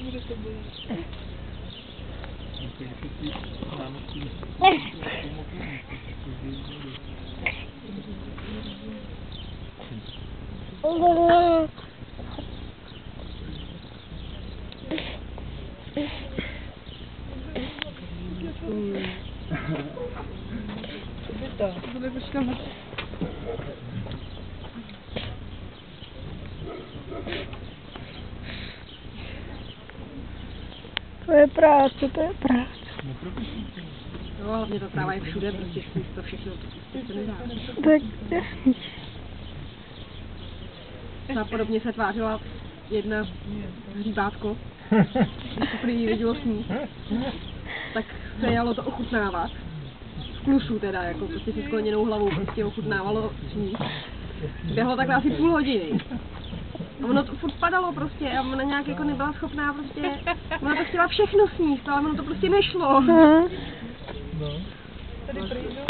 Bude to bolet. To bude počkat. To je práce, to je práce. No, hlavně ta tráva je všude, prostě to všechno se nedá. Tak jasný. A podobně se tvářila jedna hříbátko, když se prý vidělo sníh, tak se jalo to ochutnávat. V klusu teda, jako prostě si skloněnou hlavou prostě ochutnávalo sníh. Běhlo takhle asi půl hodiny. A ono to furt padalo prostě a ona nějak jako nebyla schopná prostě, ona to chtěla všechno sníst, ale ono to prostě nešlo. Aha. Tady projdu.